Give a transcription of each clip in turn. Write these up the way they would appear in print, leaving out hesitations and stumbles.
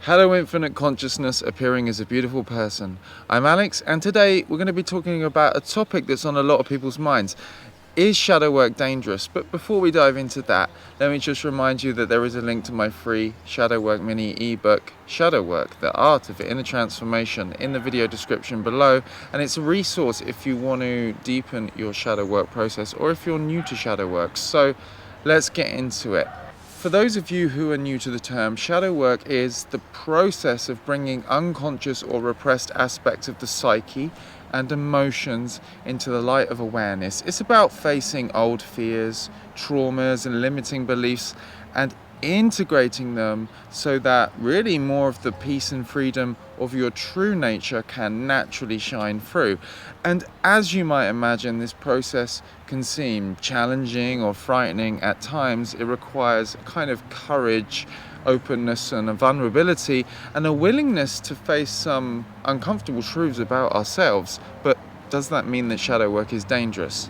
Hello Infinite Consciousness appearing as a beautiful person. I'm Alex, and today we're going to be talking about a topic that's on a lot of people's minds. Is shadow work dangerous? But before we dive into that, let me just remind you that there is a link to my free shadow work mini ebook, Shadow Work, The Art of Inner Transformation, in the video description below, and it's a resource if you want to deepen your shadow work process or if you're new to shadow work. So let's get into it. For those of you who are new to the term, shadow work is the process of bringing unconscious or repressed aspects of the psyche and emotions into the light of awareness. It's about facing old fears, traumas, and limiting beliefs and integrating them so that really more of the peace and freedom of your true nature can naturally shine through. And as you might imagine, this process can seem challenging or frightening at times. It requires a kind of courage, openness, and a vulnerability, and a willingness to face some uncomfortable truths about ourselves. But does that mean that shadow work is dangerous?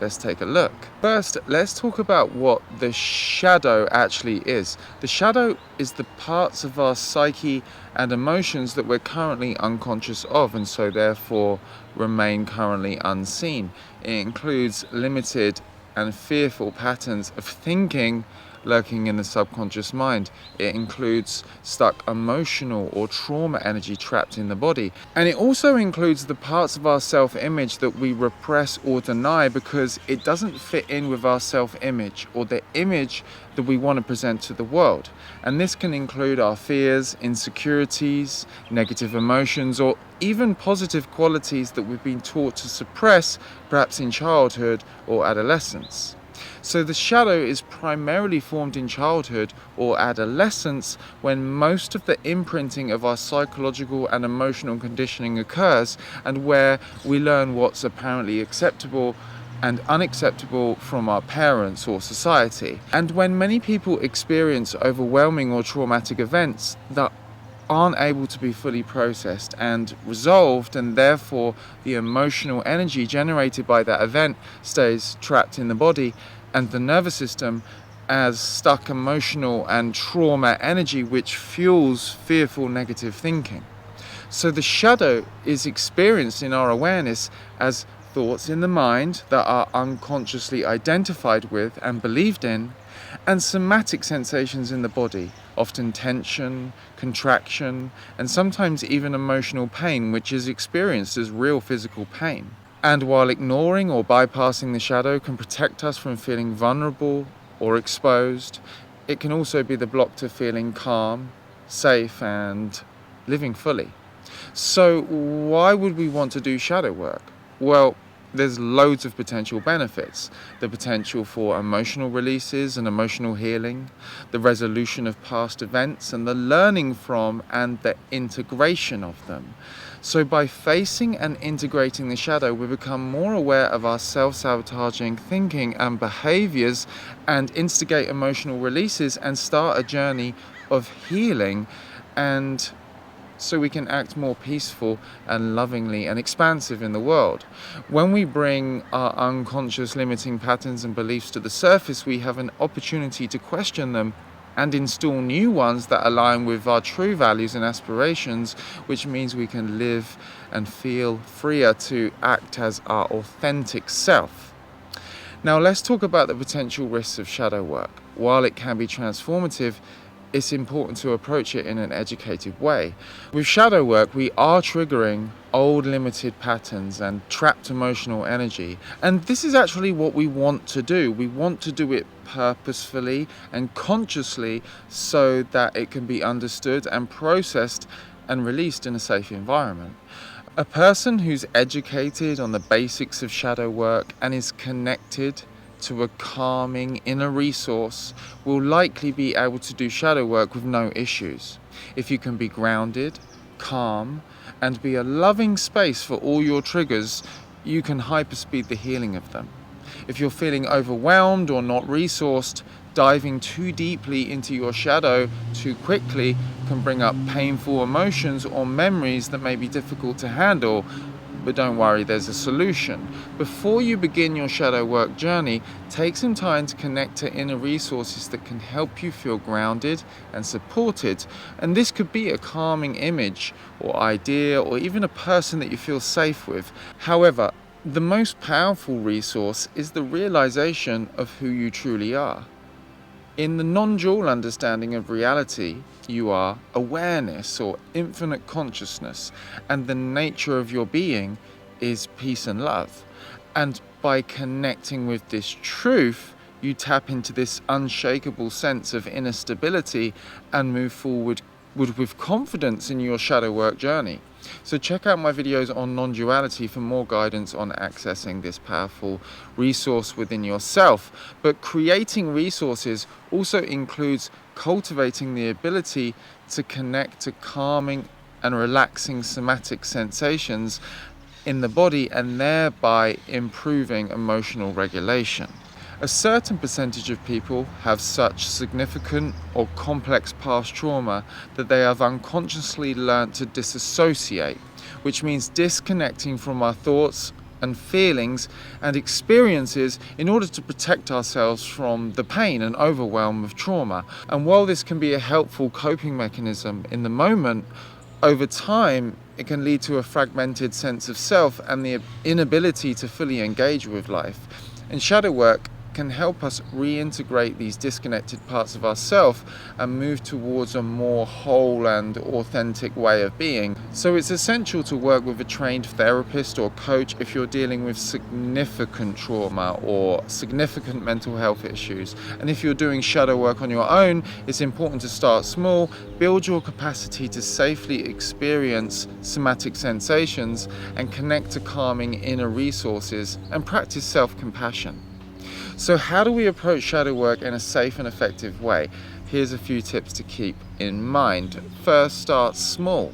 Let's take a look. First, let's talk about what the shadow actually is. The shadow is the parts of our psyche and emotions that we're currently unconscious of and so therefore remain currently unseen. It includes limited and fearful patterns of thinking lurking in the subconscious mind. It includes stuck emotional or trauma energy trapped in the body. And it also includes the parts of our self-image that we repress or deny because it doesn't fit in with our self-image or the image that we want to present to the world. And this can include our fears, insecurities, negative emotions, or even positive qualities that we've been taught to suppress, perhaps in childhood or adolescence. So the shadow is primarily formed in childhood or adolescence when most of the imprinting of our psychological and emotional conditioning occurs and where we learn what's apparently acceptable and unacceptable from our parents or society. And when many people experience overwhelming or traumatic events that aren't able to be fully processed and resolved, and therefore the emotional energy generated by that event stays trapped in the body and the nervous system as stuck emotional and trauma energy, which fuels fearful negative thinking. So the shadow is experienced in our awareness as thoughts in the mind that are unconsciously identified with and believed in, and somatic sensations in the body, often tension, contraction, and sometimes even emotional pain, which is experienced as real physical pain. And while ignoring or bypassing the shadow can protect us from feeling vulnerable or exposed, it can also be the block to feeling calm, safe, and living fully. So why would we want to do shadow work? Well, there's loads of potential benefits. The potential for emotional releases and emotional healing, the resolution of past events, and the learning from and the integration of them. So by facing and integrating the shadow, we become more aware of our self-sabotaging thinking and behaviors and instigate emotional releases and start a journey of healing, and so we can act more peaceful and lovingly and expansive in the world. When we bring our unconscious limiting patterns and beliefs to the surface, we have an opportunity to question them and install new ones that align with our true values and aspirations, which means we can live and feel freer to act as our authentic self. Now let's talk about the potential risks of shadow work. While it can be transformative, it's important to approach it in an educated way. With shadow work, we are triggering old limited patterns and trapped emotional energy. And this is actually what we want to do. We want to do it purposefully and consciously so that it can be understood and processed and released in a safe environment. A person who's educated on the basics of shadow work and is connected to a calming inner resource will likely be able to do shadow work with no issues. If you can be grounded, calm, and be a loving space for all your triggers, you can hyperspeed the healing of them. If you're feeling overwhelmed or not resourced, diving too deeply into your shadow too quickly can bring up painful emotions or memories that may be difficult to handle, but don't worry, there's a solution. Before you begin your shadow work journey, take some time to connect to inner resources that can help you feel grounded and supported. And this could be a calming image or idea or even a person that you feel safe with. However, the most powerful resource is the realization of who you truly are. In the non-dual understanding of reality, you are awareness or infinite consciousness, and the nature of your being is peace and love. And by connecting with this truth, you tap into this unshakable sense of inner stability and move forward with confidence in your shadow work journey. So check out my videos on non-duality for more guidance on accessing this powerful resource within yourself. But creating resources also includes cultivating the ability to connect to calming and relaxing somatic sensations in the body and thereby improving emotional regulation. A certain percentage of people have such significant or complex past trauma that they have unconsciously learnt to disassociate, which means disconnecting from our thoughts and feelings and experiences in order to protect ourselves from the pain and overwhelm of trauma. And while this can be a helpful coping mechanism in the moment, over time it can lead to a fragmented sense of self and the inability to fully engage with life. And shadow work can help us reintegrate these disconnected parts of ourselves and move towards a more whole and authentic way of being. So it's essential to work with a trained therapist or coach if you're dealing with significant trauma or significant mental health issues. And if you're doing shadow work on your own, it's important to start small, build your capacity to safely experience somatic sensations and connect to calming inner resources and practice self-compassion. So how do we approach shadow work in a safe and effective way? Here's a few tips to keep in mind. First, start small.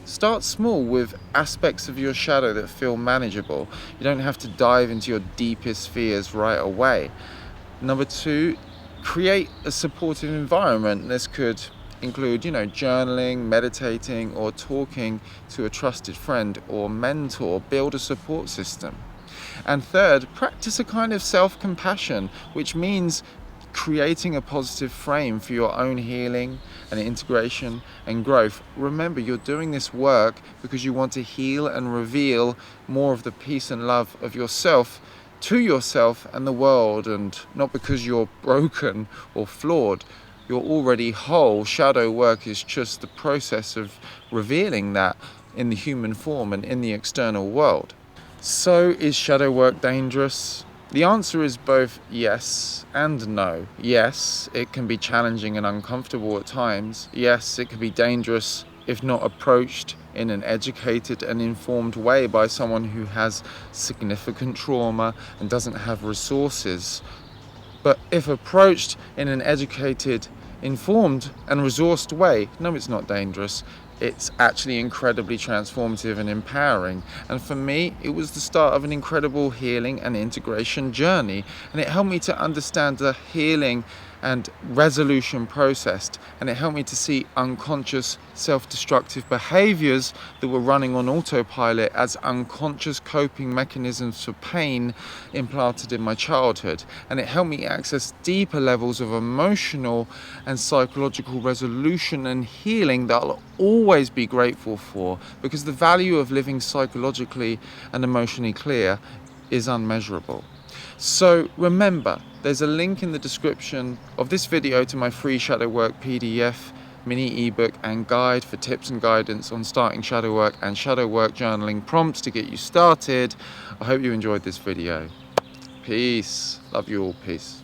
Start small with aspects of your shadow that feel manageable. You don't have to dive into your deepest fears right away. Number two, create a supportive environment. This could include, journaling, meditating, or talking to a trusted friend or mentor. Build a support system. And third, practice a kind of self-compassion, which means creating a positive frame for your own healing and integration and growth. Remember, you're doing this work because you want to heal and reveal more of the peace and love of yourself to yourself and the world, and not because you're broken or flawed. You're already whole. Shadow work is just the process of revealing that in the human form and in the external world. So, is shadow work dangerous? The answer is both yes and no. Yes, it can be challenging and uncomfortable at times. Yes, it can be dangerous if not approached in an educated and informed way by someone who has significant trauma and doesn't have resources. But if approached in an educated, informed and resourced way, no, it's not dangerous. It's actually incredibly transformative and empowering. And for me, it was the start of an incredible healing and integration journey. And it helped me to understand the healing and resolution process. And it helped me to see unconscious self-destructive behaviors that were running on autopilot as unconscious coping mechanisms for pain implanted in my childhood. And it helped me access deeper levels of emotional and psychological resolution and healing that I'll always be grateful for, because the value of living psychologically and emotionally clear is unmeasurable. So remember, there's a link in the description of this video to my free shadow work PDF, mini ebook and guide for tips and guidance on starting shadow work and shadow work journaling prompts to get you started. I hope you enjoyed this video. Peace. Love you all. Peace.